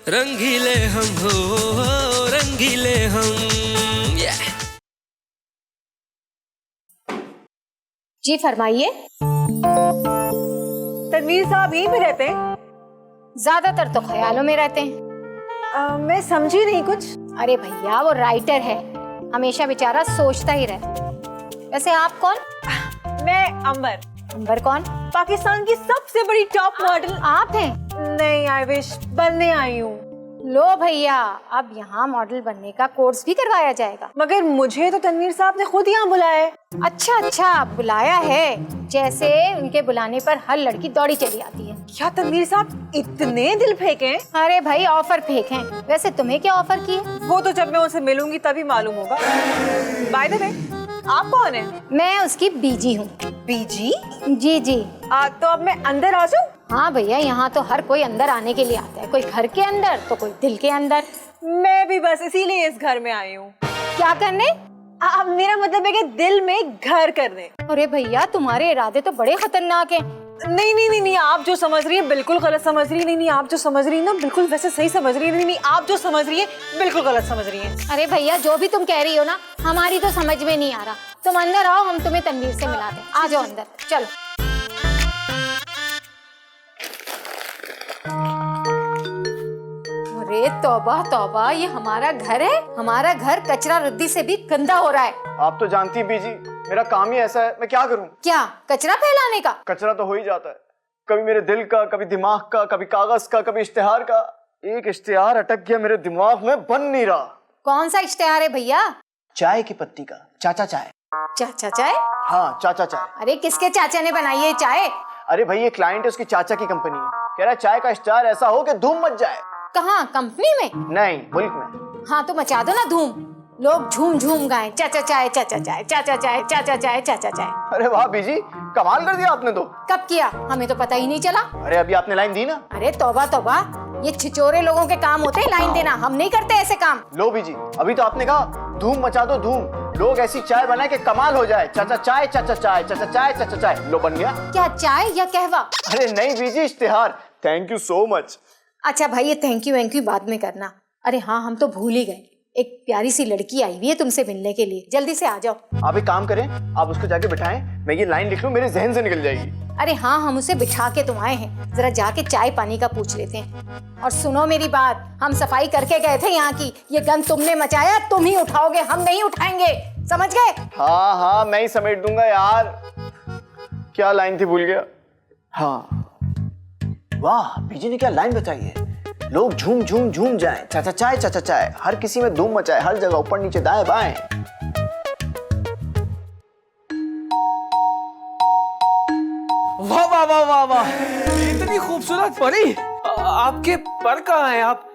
रंगीले हम हो, रंगीले हम। जी फरमाइए। तनवीर साहब यहीं पे रहते हैं? ज्यादातर तो ख्यालों में रहते हैं। मैं समझी नहीं कुछ। अरे भैया वो राइटर है, हमेशा बेचारा सोचता ही रहे। वैसे आप कौन? मैं अंबर। अंबर कौन? पाकिस्तान की सबसे बड़ी टॉप मॉडल। आप हैं? नहीं, आई विश बनने आई हूँ। लो भैया, अब यहाँ मॉडल बनने का कोर्स भी करवाया जाएगा। मगर मुझे तो तनवीर साहब ने खुद यहाँ बुलाया है। अच्छा, बुलाया है। जैसे उनके बुलाने पर हर लड़की दौड़ी चली आती है। क्या तनवीर साहब इतने दिल फेंके? अरे भाई ऑफर फेंक हैं। वैसे तुम्हें क्या ऑफर की है? वो तो जब मैं उनसे मिलूंगी तभी मालूम होगा। बाय द वे, आप कौन है? मैं उसकी बीजी हूँ। बीजी? जी। तो अब मैं अंदर आ जाऊँ? हाँ भैया, यहाँ तो हर कोई अंदर आने के लिए आता है, कोई घर के अंदर तो कोई दिल के अंदर। मैं भी बस इसीलिए इस घर में आई हूँ। क्या करने? मेरा मतलब है कि दिल में घर करने। अरे भैया तुम्हारे इरादे तो बड़े खतरनाक हैं। नहीं, आप जो समझ रही है बिल्कुल गलत समझ रही है। नहीं, आप जो समझ रही है ना बिल्कुल वैसे सही समझ रही है। नहीं, आप जो समझ रही है बिल्कुल गलत समझ रही है। अरे भैया जो भी तुम कह रही हो ना, हमारी तो समझ में नहीं आ रहा। तुम अंदर आओ, हम तुम्हें तनवीर से मिला दें। आ जाओ अंदर, चलो। अरे तौबा, ये हमारा घर है। हमारा घर कचरा रद्दी से भी गंदा हो रहा है। आप तो जानती बीजी, मेरा काम ही ऐसा है, मैं क्या करूं? क्या कचरा फैलाने का? कचरा तो हो ही जाता है, कभी मेरे दिल का, कभी दिमाग का, कभी कागज का, कभी इश्तिहार का। एक इश्तिहार अटक गया मेरे दिमाग में, बन नहीं रहा। कौन सा इश्तिहार है भैया? चाय की पत्ती का, चाचा चाय। चाचा चाय? हाँ, चाचा चाय। अरे किसके चाचा ने बनाई है चाय? अरे भाई ये क्लाइंट है, उसकी चाचा की कंपनी है, कह रहा है चाय का इश्तिहार ऐसा हो कि धूम मच जाए। कहाँ, कंपनी में? नहीं, मुल्क में। हाँ तो मचा दो ना धूम, लोग झूम झूम गाएं, चाचा चाय, चाचा चाय, चाचा चाय, चाचा चाय, चाचा चाय। अरे वाह बीजी, कमाल कर दिया आपने तो। कब किया? हमें तो पता ही नहीं चला। अरे अभी आपने लाइन दी ना। अरे तौबा, ये छिचोरे लोगों के काम होते हैं लाइन देना, हम नहीं करते ऐसे काम। लो बीजी, अभी तो आपने कहा धूम मचा दो धूम, लोग ऐसी चाय बनाए कि कमाल हो जाए। चाचा चाय, चाचा चाय, चाचा चाय, चाचा चाय, लो बन गया। क्या चाय या कहवा? अरे नहीं बीजी, इश्तिहार। Thank you so much. अच्छा भाई, ये थैंक यू बाद में करना। अरे हाँ, हम तो भूल ही गए, एक प्यारी सी लड़की आई हुई है तुमसे मिलने के लिए, जल्दी से आ जाओ। आप एक काम करें, आप उसको जाके बिठाएं, मैं ये लाइन लिख लूं, मेरे जहन से निकल जाएगी। अरे हाँ, हम उसे बिठा के तो आए हैं, जरा जाके चाय पानी का पूछ लेते हैं। और सुनो मेरी बात, हम सफाई करके गए थे यहाँ की, ये गंद तुमने मचाया, तुम ही उठाओगे, हम नहीं उठाएंगे, समझ गए? हाँ, मैं ही समेट दूंगा यार। क्या लाइन थी, भूल गया। हाँ, वाह बीजी ने क्या लाइन बताई है। लोग झूम झूम झूम जाएं, चाचा चाय, चाचा चाय, हर किसी में धूम मचाए, हर जगह ऊपर नीचे दाएं बाएं। वाह वाह वाह वाह वाह, इतनी खूबसूरत परी। आपके पर कहाँ हैं? आप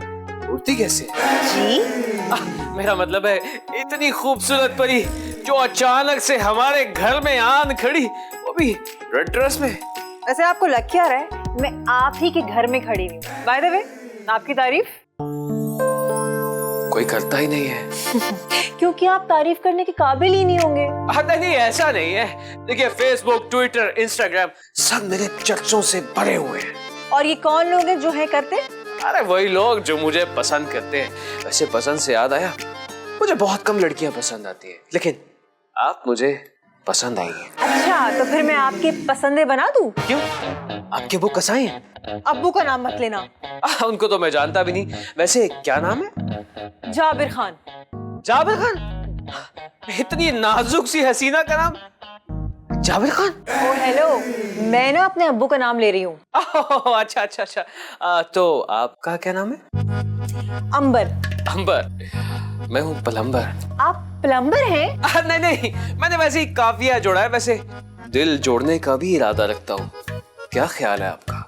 उड़ती कैसे? जी? मेरा मतलब है इतनी खूबसूरत परी जो अचानक से हमारे घर में आन खड़ी, वो भी रेड ड्रेस में। वैसे आपको लग क्या रहा है मैं आप ही के घर में खड़ी हूँ? बाय द वे, आपकी तारीफ कोई करता ही नहीं है। क्योंकि आप तारीफ करने के काबिल ही नहीं होंगे। नहीं, ऐसा नहीं है। देखिए, फेसबुक, ट्विटर, इंस्टाग्राम सब मेरे चर्चों से भरे हुए हैं। और ये कौन लोग हैं जो है करते? अरे वही लोग जो मुझे पसंद करते हैं। वैसे पसंद से याद आया, मुझे बहुत कम लड़कियां पसंद आती हैं, लेकिन आप मुझे पसंद आई हैं। अच्छा, तो फिर मैं आपके पसंदे बना दूं? क्यों? आपके वो कसाई हैं? अब्बू का नाम मत लेना। उनको तो मैं जानता भी नहीं। वैसे क्या नाम है? जाबिर खान। जाबिर खान? इतनी नाजुक सी हसीना का नाम जाबिर खान? ओ हेलो, मैं ना अपने अब्बू का नाम ले रही हूँ। अच्छा। तो आपका क्या नाम है? अंबर। अंबर? मैं हूँ प्लम्बर। आप प्लम्बर हैं? नहीं, मैंने वैसे ही काफिया जोड़ा है। वैसे दिल जोड़ने का भी इरादा रखता हूँ। क्या ख्याल है आपका?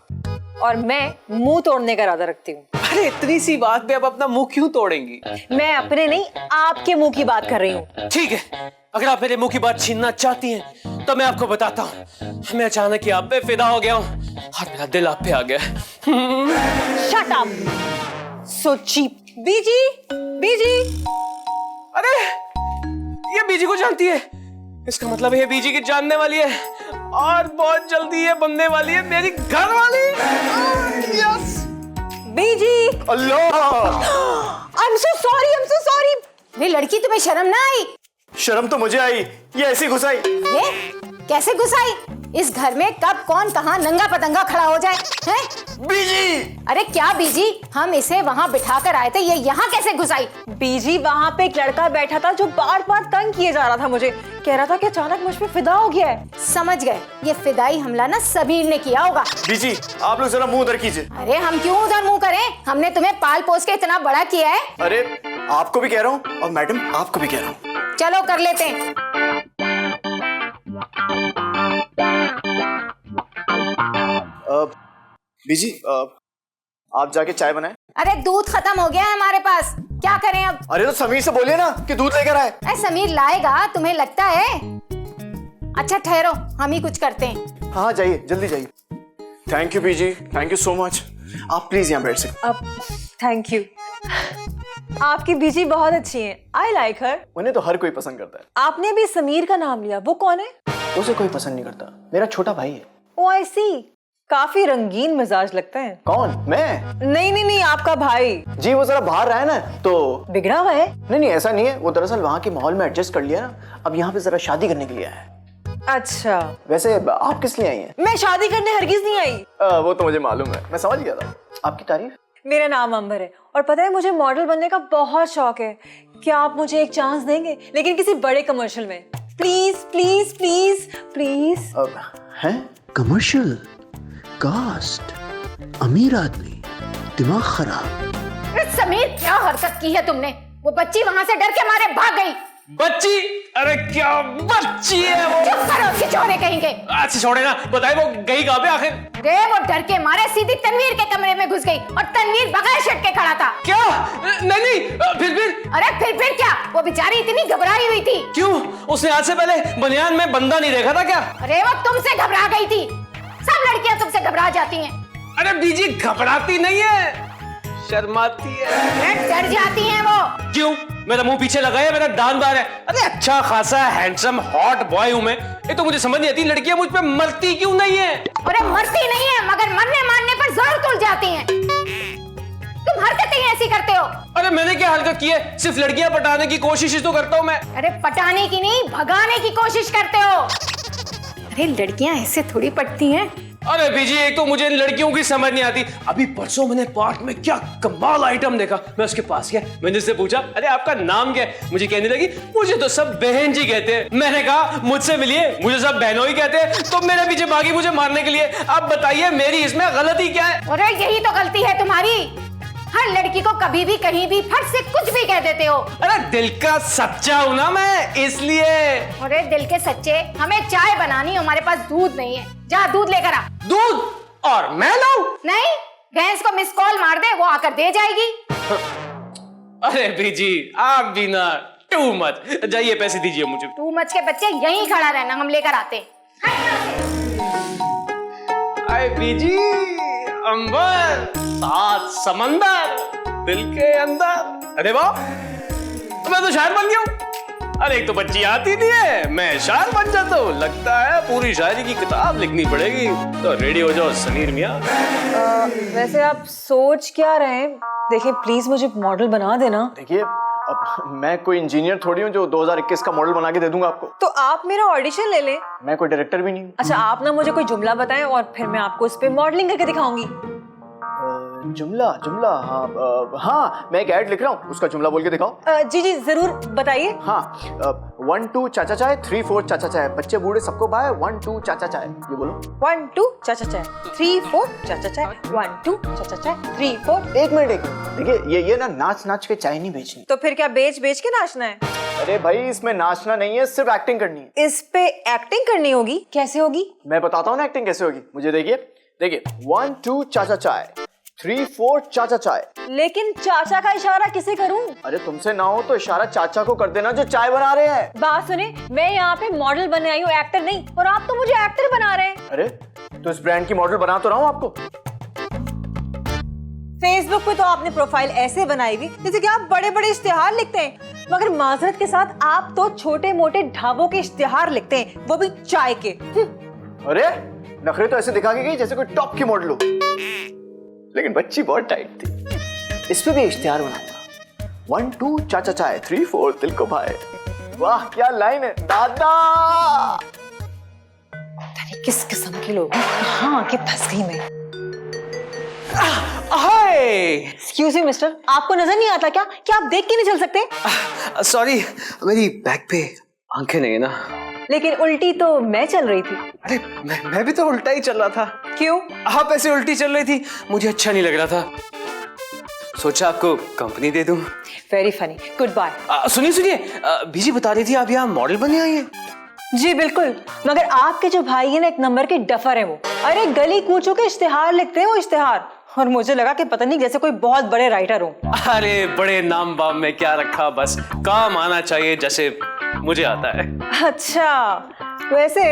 और मैं मुंह तोड़ने का इरादा रखती हूँ। अरे इतनी सी बात पे आप अपना मुंह क्यों तोड़ेंगी? मैं अपने नहीं, आपके मुंह की बात कर रही हूँ। ठीक है, अगर आप मेरे मुंह की बात छीनना चाहती हैं तो मैं आपको बताता हूँ। मैं अचानक ही आप पे फिदा हो गया हूँ और मेरा दिल आप पे आ गया। Shut up, so cheap. बीजी। अरे ये बीजी को जानती है, इसका मतलब ये बीजी की जानने वाली है और बहुत जल्दी ये बनने वाली है मेरी घर वाली। Yes. Biji, Allah, I'm so sorry. अरे लड़की, तुम्हें शर्म ना आई? शर्म तो मुझे आई, ये ऐसी घुसाई। ये कैसे घुसाई? इस घर में कब कौन कहाँ नंगा पतंगा खड़ा हो जाए, हैं? बीजी, अरे क्या बीजी, हम इसे वहाँ बिठा कर आए थे, ये यहाँ कैसे घुसाई? बीजी, वहाँ पे एक लड़का बैठा था जो बार बार तंग किए जा रहा था मुझे, कह रहा था कि अचानक मुझ पे फिदा हो गया है। समझ गए, ये फिदाई हमला ना समीर ने किया होगा। बीजी, आप लोग जरा मुंह उधर कीजिए। अरे हम क्यों उधर मुंह करें? हमने तुम्हें पाल पोस के इतना बड़ा किया है। अरे आपको भी कह रहा हूँ और मैडम आपको भी कह रहा हूँ। चलो कर लेते हैं। बीजी, आप जाके चाय बनाएं। अरे दूध खत्म हो गया है हमारे पास, क्या करें अब? अरे तो समीर से बोलिए ना कि दूध लेकर आए। अरे समीर लाएगा, तुम्हें लगता है? अच्छा ठहरो, हम ही कुछ करते हैं। हाँ जाइए, जल्दी जाइए। Thank you Biji, thank you so much. आप प्लीज यहाँ बैठ सकते। अब थैंक यू। आपकी बीजी बहुत अच्छी है, आई लाइक हर। उन्हें तो हर कोई पसंद करता है। आपने भी समीर का नाम लिया, वो कौन है? उसे कोई पसंद नहीं करता, मेरा छोटा भाई है। ओ आई सी, काफी रंगीन मिजाज लगता है। कौन? मैं? नहीं, आपका भाई। जी वो जरा बाहर रहा है ना, तो बिगड़ा हुआ है? नहीं ऐसा नहीं है, वो दरअसल वहाँ के माहौल में एडजस्ट कर लिया ना, अब यहाँ पे जरा शादी करने के लिए आया है। अच्छा, वैसे आप किस लिए आई हैं? मैं शादी करने हरगिज नहीं आई। वो तो मुझे मालूम है, मैं समझ गया था। आपकी तारीफ? मेरा नाम अंबर है और पता है मुझे मॉडल बनने का बहुत शौक है। क्या आप मुझे एक चांस देंगे, लेकिन किसी बड़े कमर्शियल में? Please please please please. हैं? कमर्शियल कास्ट, अमीर आदमी, दिमाग खराब। अरे समीर, क्या हरकत की है तुमने? वो बच्ची वहाँ से डर के मारे भाग गई। बच्ची? अरे क्या बच्ची है वो? चुप करो, खिचौड़े कहेंगे। अच्छा छोड़े ना, बताए वो गई कहाँ पे आखिर? अरे वो डर के मारे सीधी तनवीर के कमरे में घुस गई और तनवीर बगैर शर्ट के खड़ा था। क्या? नहीं, फिर? अरे फिर क्या? वो बेचारी इतनी घबराई हुई थी। क्यों? उसने आज से पहले बनियान में बंदा नहीं देखा था क्या? अरे वो तुमसे घबरा गई थी। सब लड़कियां तुमसे घबरा जाती हैं। अरे बीजी घबराती नहीं है, शर्माती है। डर जाती हैं वो। क्यों? मेरा मुंह पीछे लगा है, मेरा दान बार है। अरे अच्छा खासा हैंडसम हॉट बॉय हूं मैं, ये तो मुझे समझ नहीं आती लड़कियां मुझ पे मरती क्यों नहीं है? अरे मरती नहीं है, मगर मरने मारने पर जरूर तुल जाती हैं। तुम हरकतें ही ऐसी करते हो। अरे मैंने क्या हरकत की है? सिर्फ लड़कियां पटाने की कोशिश तो करता हूं मैं। अरे पटाने की नहीं, भगाने की कोशिश करते हो। अरे लड़कियां ऐसे थोड़ी पटती हैं। अरे बीजी, एक तो मुझे इन लड़कियों की समझ नहीं आती। अभी परसों मैंने पार्क में क्या कमाल आइटम देखा, मैं उसके पास गया, मैंने उससे पूछा अरे आपका नाम क्या है? मुझे कहने लगी मुझे तो सब बहन जी कहते हैं। मैंने कहा मुझसे मिलिए, मुझे सब बहनों ही कहते हैं। तो मेरे पीछे भागी मुझे मारने के लिए। अब बताइए मेरी इसमें गलती क्या है? अरे यही तो गलती है तुम्हारी, हर लड़की को कभी भी कहीं भी फट से कुछ भी कह देते हो। अरे दिल का सच्चा हूं ना मैं, इसलिए। अरे दिल के सच्चे, हमें चाय बनानी, हमारे पास दूध नहीं है। जा दूध लेकर आ। दूध? और मैं लाऊं? नहीं, भैंस को मिस कॉल मार दे, वो आकर दे जाएगी। अरे बीजी आप भी ना टू मच। जाइए पैसे दीजिए मुझे। तू मच के बच्चे यहीं खड़ा रहना, हम लेकर आते हैं। आए बीजी, अंबर, सात समंदर, दिल के अंदर। अरे वाह, मैं तो शायर बन गया हूँ। अरे एक तो बच्ची आती नहीं है, मैं शायर बन जाता हूँ। लगता है पूरी शायरी की किताब लिखनी पड़ेगी। तो रेडी हो जाओ समीर मियाँ। वैसे आप सोच क्या रहे हैं? देखिए प्लीज मुझे मॉडल बना देना। देखिए, अब मैं कोई इंजीनियर थोड़ी हूँ जो 2021 का मॉडल बना के दे दूंगा आपको। तो आप मेरा ऑडिशन ले लें। मैं कोई डायरेक्टर भी नहीं हूँ। अच्छा आप ना मुझे कोई जुमला बताएं और फिर मैं आपको इस पे मॉडलिंग करके दिखाऊंगी। जुमला? हाँ, मैं एक ऐड लिख रहा हूँ, उसका जुमला बोल के दिखाओ। जी जरूर बताइए। हाँ, 1 2 चाचा चाय, 3 4 चाचा चाय, बच्चे बूढ़े सबको बाय, 1 2 चाचा चाय, ये बोलो। 1 2 चाचा चाय, 3 4 चाचा चाय, 1 2 चाचा चाय, 3 4। एक मिनट देखिए, ये ना नाच नाच के चाय नहीं बेचनी। तो फिर क्या बेच के नाचना है? अरे भाई इसमें नाचना नहीं है, सिर्फ एक्टिंग करनी है। इस पे एक्टिंग करनी होगी? कैसे होगी? मैं बताता हूँ ना एक्टिंग कैसे होगी। मुझे देखिए 1 2 चाचा चाय, 3 4 चाचा चाय। लेकिन चाचा का इशारा किसे करूं? अरे तुमसे ना हो तो इशारा चाचा को कर देना जो चाय बना रहे हैं। बात सुने, मैं यहाँ पे मॉडल बनने आई हूँ, एक्टर नहीं। और आप तो मुझे एक्टर बना रहे हैं। अरे तो इस ब्रांड की मॉडल बना तो रहा हूँ आपको। फेसबुक पे तो आपने प्रोफाइल ऐसे बनाई हुई जैसे कि आप बड़े बड़े इश्तिहार लिखते हैं, मगर माजरत के साथ आप तो छोटे मोटे ढाबों के इश्तिहार लिखते हैं, वो भी चाय के। अरे नखरे तो ऐसे दिखा के गई जैसे कोई टॉप की मॉडल हो। लेकिन बच्ची बहुत टाइट थी। इस पे भी इश्तिहार बनाऊंगा। 1 2 चाचा चाय, 3 4 दिल को भाए। वाह क्या लाइन है दादा। किस किस्म के लोग कहाँ आके फंस गई मैं। हाय एक्सक्यूज मी मिस्टर, आपको नजर नहीं आता क्या आप देख के नहीं चल सकते? सॉरी, मेरी बैक पे आंखें नहीं है ना। लेकिन उल्टी तो मैं चल रही थी। अरे मैं भी तो उल्टा ही चल रहा था। क्यों? आप ऐसे उल्टी चल रही थी, मुझे अच्छा नहीं लग रहा था, सोचा आपको कंपनी दे दूं। Very funny, good bye. सुनिए, बीजी बता रही थी आप यहाँ मॉडल बनने आई हैं। जी बिल्कुल, मगर आपके जो भाई है ना, एक नंबर के डफर है वो। अरे गली कूचों के इश्तिहार लिखते हैं वो, इश्तिहार। और मुझे लगा कि पता नहीं जैसे कोई बहुत बड़े राइटर हो। अरे बड़े नाम बाम में क्या रखा, बस काम आना चाहिए जैसे मुझे आता है। अच्छा, वैसे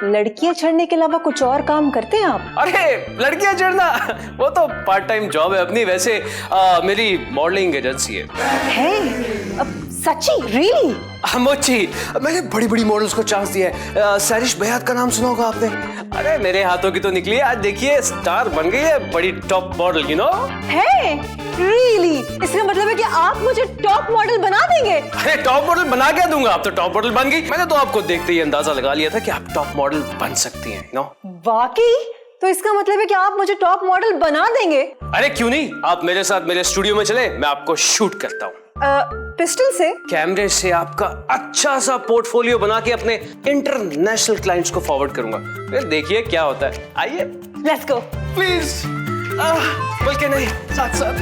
लड़कियां छेड़ने के अलावा कुछ और काम करते हैं आप? अरे लड़कियां छेड़ना वो तो पार्ट टाइम जॉब है अपनी। वैसे मेरी मॉडलिंग एजेंसी है। अब सच्ची? रियली? मोची, मैंने बड़ी बड़ी मॉडल्स को चांस दिया है। सैरिश बयात का नाम सुना होगा आपने। अरे मेरे हाथों की तो निकली है, आज देखिए स्टार बन गई है, बड़ी टॉप मॉडल, यू नो। है? रियली? इसका मतलब है कि आप मुझे टॉप मॉडल बना देंगे? अरे टॉप मॉडल बना क्या दूंगा, आप तो टॉप मॉडल बन गई। मैंने तो आपको देखते ही अंदाजा लगा लिया था कि आप टॉप मॉडल बन सकती हैं, नो। वाकई? तो इसका मतलब है कि आप मुझे टॉप मॉडल बना देंगे? अरे क्यों नहीं, आप मेरे साथ मेरे स्टूडियो में चले, मैं आपको शूट करता हूँ। पिस्टल से? कैमरे से आपका अच्छा सा पोर्टफोलियो बना के अपने इंटरनेशनल क्लाइंट्स को फॉरवर्ड करूंगा, फिर देखिए क्या होता है। आइए, लेट्स गो। प्लीज। बल्कि नहीं, साथ साथ।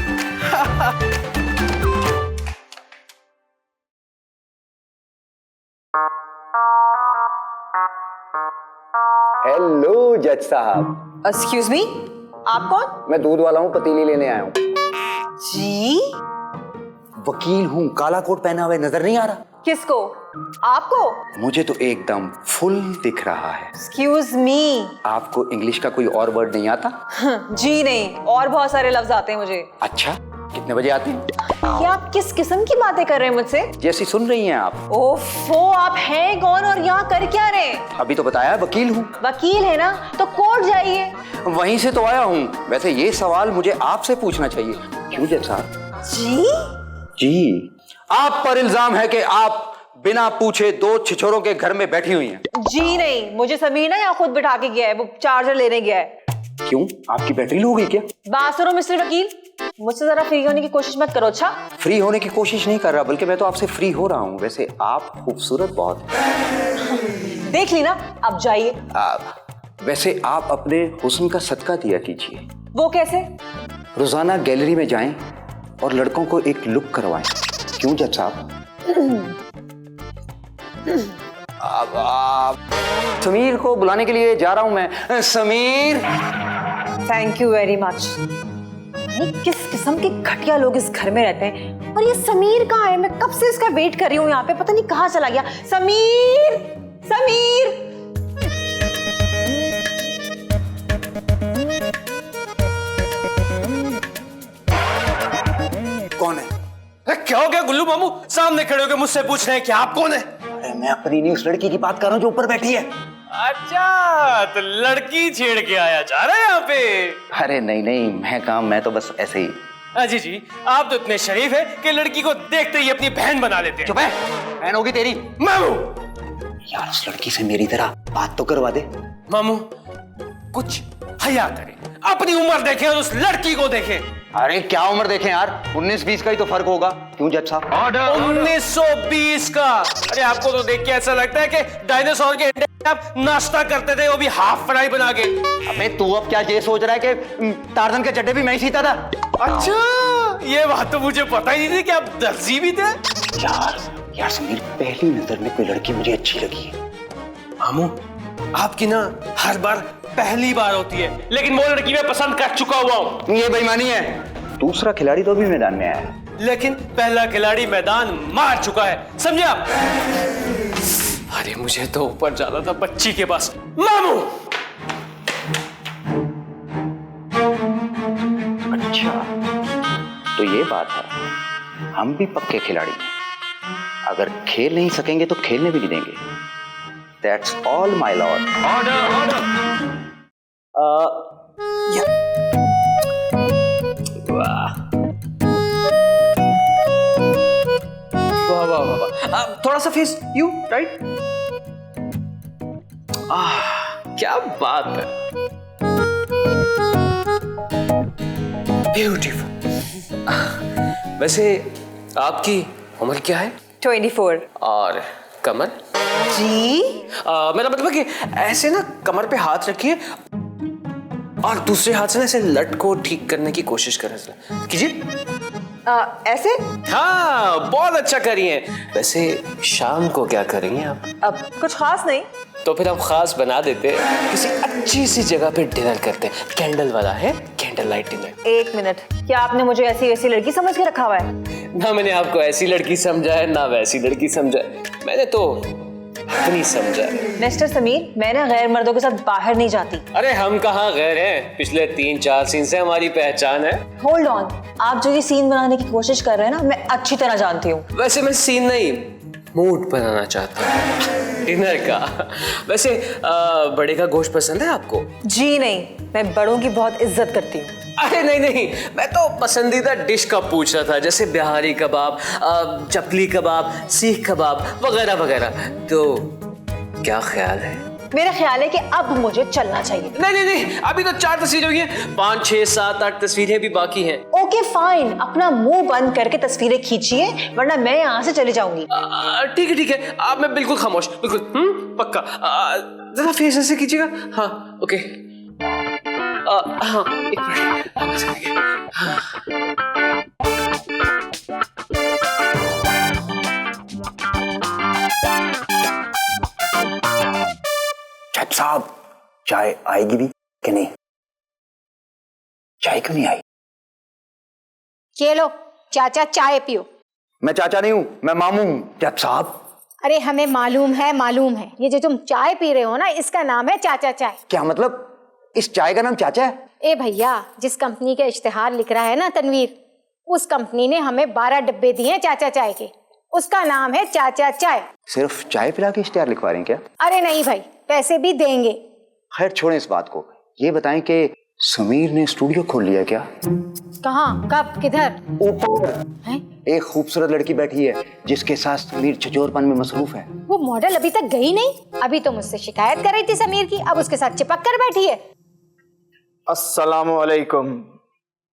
हेलो जज साहब। एक्सक्यूज मी, आप कौन? मैं दूध वाला हूँ, पतीली लेने आया हूँ। जी? वकील हूँ, काला कोट पहना हुआ नजर नहीं आ रहा? किसको? आपको? मुझे तो एकदम फुल दिख रहा है। एक्सक्यूज मी, आपको इंग्लिश का कोई और वर्ड नहीं आता? जी नहीं, और बहुत सारे लफ्ज आते हैं मुझे। अच्छा, कितने बजे आते हैं? ये आप किस किस्म की बातें कर रहे हैं मुझसे? जैसी सुन रही हैं आप। ओफो, आप हैं कौन और यहाँ कर क्या रहे हैं? अभी तो बताया वकील हूँ। वकील है ना, तो कोर्ट जाइए। वहीं से तो आया हूँ। वैसे ये सवाल मुझे आपसे पूछना चाहिए। क्यों जज साहब? जी? जी, आप पर इल्जाम है कि आप बिना पूछे 2 छिछोरों के घर में बैठी हुई हैं। जी नहीं, मुझे समीर ना यहाँ खुद बिठा के गया है, वो चार्जर लेने गया है। क्यों, आपकी बैटरी लो गई क्या? बात सुनो मिस्टर वकील, मुझसे जरा फ्री होने की कोशिश मत करो। अच्छा, फ्री होने की कोशिश नहीं कर रहा, बल्कि मैं तो आपसे फ्री हो रहा हूँ। वैसे आप खूबसूरत बहुत हैं। देख ली ना, अब जाइए। वैसे आप अपने हुस्न का सदका दिया कीजिए। वो कैसे? रोजाना गैलरी में जाएं और लड़कों को एक लुक करवाएं। क्यों जज साहब? समीर को बुलाने के लिए जा रहा हूं मैं। Sameer. Thank you very much. किस किस्म के घटिया लोग इस घर में रहते हैं। और ये समीर कहाँ है? मैं कब से इसका वेट कर रही हूँ यहाँ पे, पता नहीं कहाँ चला गया। समीर, समीर। कौन है? क्या हो गया गुल्लू मामू, सामने खड़े होकर मुझसे पूछ रहे हैं कि आप कौन है? अरे मैं अपनी नहीं, उस लड़की की बात कर रहा हूँ जो ऊपर बैठी है। अच्छा, तो लड़की छेड़ के आया जा रहा है यहाँ पे? अरे नहीं नहीं, मैं तो बस ऐसे ही। अजी जी, आप तो इतने शरीफ है कि लड़की को देखते ही अपनी बहन बना लेते हैं। चुप है, बहन होगी तेरी। मामू, यार उस लड़की से मेरी तरह बात तो करवा दे। मामू कुछ हया करें, अपनी उम्र देखें और उस लड़की को देखें। अरे क्या उम्र देखें यार, 19-20 का ही तो फर्क होगा। क्यों जज साहब? 1920 का? अरे आपको तो देख के ऐसा लगता है कि डायनासोर के अंडे आप नाश्ता करते थे, वो भी हाफ फ्राई बना के। अबे तू अब क्या ये सोच रहा है कि टार्जन के चड्डे भी मैं ही सीता था? अच्छा, ये बात तो मुझे पता ही नहीं थी कि आप दर्जी भी थे। यार समीर, पहली नजर में कोई लड़की मुझे अच्छी लगी है। मामू, आपकी ना हर बार पहली बार होती है, लेकिन वो लड़की मैं पसंद कर चुका हुआ हूँ। ये बेईमानी है। दूसरा खिलाड़ी तो भी मैदान में आया है, लेकिन पहला खिलाड़ी मैदान मार चुका है, समझे आप? अरे मुझे तो ऊपर जाना था बच्ची के पास। मामू, अच्छा तो ये बात है, हम भी पक्के खिलाड़ी हैं। अगर खेल नहीं सकेंगे तो खेलने भी नहीं देंगे। That's all my lord. Order, order. वाह वाह वाह, थोड़ा सा फेस यू राइट। क्या बात है, ब्यूटीफुल। वैसे आपकी उम्र क्या है? 24। और कमर? जी मेरा मतलब है कि ऐसे ना कमर पे हाथ रखिए और दूसरे हाथ से ना ऐसे लट को ठीक करने की कोशिश करें, कीजिए। ऐसे? हाँ, बहुत अच्छा करिए। वैसे शाम को क्या करेंगे आप? अब कुछ खास नहीं। तो फिर हम खास बना देते, किसी अच्छी सी जगह पे डिनर करते हैं, कैंडल वाला है, कैंडल लाइट डिनर। 1 मिनट, क्या आपने मुझे ऐसी वैसी लड़की समझ के रखा हुआ है? ना मैंने आपको ऐसी लड़की समझा है ना वैसी लड़की समझा है, मैंने तो अपनी समझा है। मिस्टर समीर, मैं ना गैर मर्दों के साथ बाहर नहीं जाती। अरे हम कहाँ गैर हैं, पिछले 3-4 सीन से हमारी पहचान है। होल्ड ऑन, आप जो ये सीन बनाने की कोशिश कर रहे हैं ना, मैं अच्छी तरह जानती हूँ। वैसे मैं सीन नहीं, मूड बनाना चाहता हूँ डिनर का। वैसे बड़े का गोश्त पसंद है आपको? जी नहीं, मैं बड़ों की बहुत इज्जत करती हूँ। अरे नहीं नहीं, मैं तो पसंदीदा डिश का पूछ रहा था, जैसे बिहारी कबाब, चपली कबाब, सीख कबाब वगैरह वगैरह। तो क्या ख्याल है? मेरा ख्याल है कि अब मुझे चलना चाहिए। नहीं नहीं नहीं, अभी तो 4 तस्वीरें हुई हैं, 5, 6, 7, 8 तस्वीरें भी बाकी हैं। ओके फाइन, अपना मुंह बंद करके तस्वीरें खींचिए, वरना मैं यहाँ से चली जाऊंगी। ठीक है, आप मैं बिल्कुल खामोश, बिल्कुल पक्का। जरा फेस ऐसे कीजिएगा। हाँ ओके, हाँ एक मिनट। जज साहब, चाय आएगी भी कि नहीं? चाय क्यों नहीं आई? ये लो चाचा, चाय पियो। मैं चाचा नहीं हूं, मैं मामू हूं। जज साहब। अरे हमें मालूम है, ये जो तुम चाय पी रहे हो ना, इसका नाम है चाचा चाय। क्या मतलब इस चाय का नाम चाचा है? ए भैया, जिस कंपनी का इश्तिहार लिख रहा है ना तनवीर, उस कंपनी ने हमें 12 डब्बे दिए हैं चाचा चाय के, उसका नाम है चाचा चाय। सिर्फ चाय पिला के इश्तिहार लिखवा रहे हैं क्या? अरे नहीं भाई, पैसे भी देंगे। खैर छोड़ें इस बात को, ये बताएं कि समीर ने स्टूडियो खोल लिया क्या? कहाँ, कब, किधर? ऊपर एक खूबसूरत लड़की बैठी है जिसके साथ समीर छचोरपन में मसरूफ है। वो मॉडल अभी तक गई नहीं? अभी तो मुझसे शिकायत कर रही थी समीर की, अब उसके साथ चिपक कर बैठी है। अस्सलामुअलैकुम।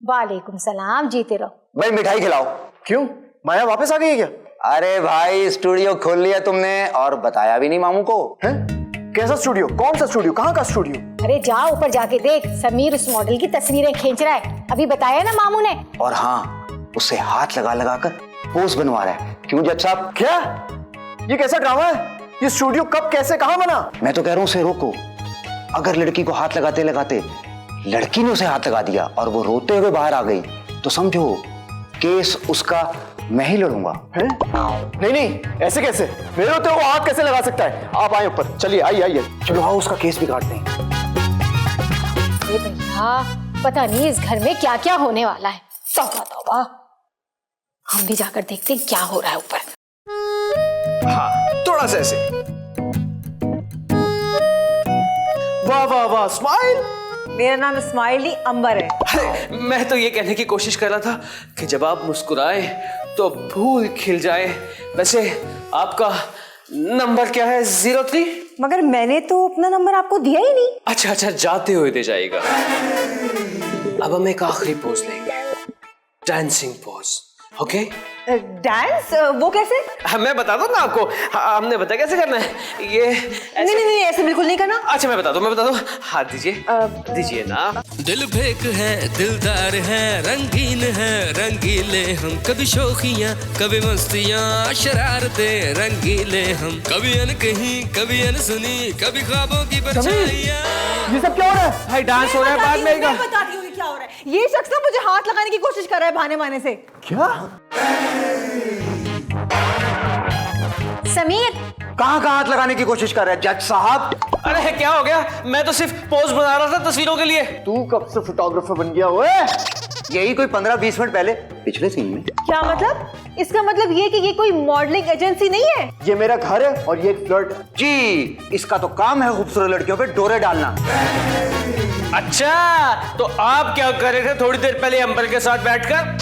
वालेकुम सलाम, जीते रहो। भाई मिठाई खिलाओ। क्यों, माया वापस आ गई है क्या? अरे भाई स्टूडियो खोल लिया तुमने और बताया भी नहीं मामू को। है? कैसा स्टूडियो? कौन सा स्टूडियो? कहाँ का स्टूडियो? अरे जा ऊपर जाके देख, समीर उस मॉडल की तस्वीरें खींच रहा है, अभी बताया ना मामू ने। और हाँ, उसे हाथ लगा लगा कर पोज बनवा रहा है। क्यों जज साहब? क्या ये कैसा ड्रामा है? ये स्टूडियो कब, कैसे, कहाँ बना? मैं तो कह रहा हूँ उसे रोको। अगर लड़की को हाथ लगाते लगाते लड़की ने उसे हाथ लगा दिया और वो रोते हुए बाहर आ गई तो समझो केस उसका मैं ही लड़ूंगा। नहीं नहीं, ऐसे कैसे? मेरे होते वो हाथ कैसे लगा सकता है? आप आए ऊपर, चलिए आइए। चलो आओ उसका केस भी काटते हैं। अरे भैया, पता नहीं इस घर में क्या क्या होने वाला है। तौबा तौबा, हम भी जाकर देखते हैं क्या हो रहा है ऊपर। हाँ, थोड़ा सा ऐसे। वाह वाह वाह, स्माइल। मेरा नाम इस्माइल नहीं, अंबर है। अरे मैं तो ये कहने की कोशिश कर रहा था कि जब आप मुस्कुराए तो फूल खिल जाए। वैसे आपका नंबर क्या है? 03? मगर मैंने तो अपना नंबर आपको दिया ही नहीं। अच्छा, जाते हुए दे जाएगा। अब हम एक आखिरी पोज लेंगे, डांसिंग पोज। ओके? डांस? वो कैसे? मैं बता दूं ना आपको, हमने बताया कैसे करना है। ये ऐसे... नहीं, ऐसे बिल्कुल नहीं करना। अच्छा मैं बता दूं, हाथ दीजिए ना। दिल फेक है, दिलदार है, रंगीन है, रंगीले हम, कभी शौकियाँ, कभी मस्तियाँ, शरारतें, रंगीले हम, कभी अनकही, कभी अनसुनी, कभी ख्वाबों की परछाइयाँ। ये सब क्या हो रहा है? भाई डांस हो रहा है, बाद में मैं बताती हूँ क्या हो रहा है। ये शख्स ना मुझे हाथ लगाने की कोशिश कर रहा है बहाने बहाने से। क्या? समीर, कहाँ का हाथ लगाने की कोशिश कर रहा है जज साहब? अरे क्या हो गया? मैं तो सिर्फ पोज बना रहा था तस्वीरों के लिए। तू कब से फोटोग्राफर बन गया हुआ है? यही कोई 15-20 मिनट पहले पिछले सीन में। क्या मतलब? इसका मतलब ये कि ये कोई मॉडलिंग एजेंसी नहीं है। ये मेरा घर है और ये एक फ्लर्ट। जी, इसका तो काम है खूबसूरत लड़कियों पे डोरे डालना। अच्छा, तो आप क्या कर रहे थे थोड़ी देर पहले अंबर के साथ बैठकर?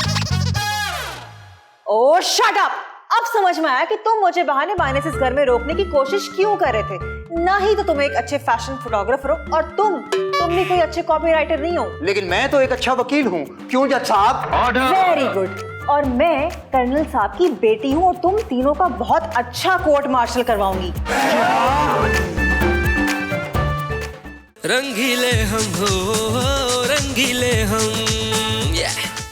ओह शट अप! अब समझ में आया कि तुम मुझे बहाने बहाने से इस घर में रोकने की कोशिश क्यों कर रहे थे। ना ही तो तुम एक अच्छे फैशन फोटोग्राफर हो और तुम भी कोई अच्छे कॉपीराइटर नहीं हो। लेकिन मैं तो एक अच्छा वकील हूँ, क्यों जज साहब? Very good. और मैं कर्नल साहब की बेटी हूँ और तुम तीनों का बहुत अच्छा कोर्ट मार्शल करवाऊंगी। रंगीले हम हो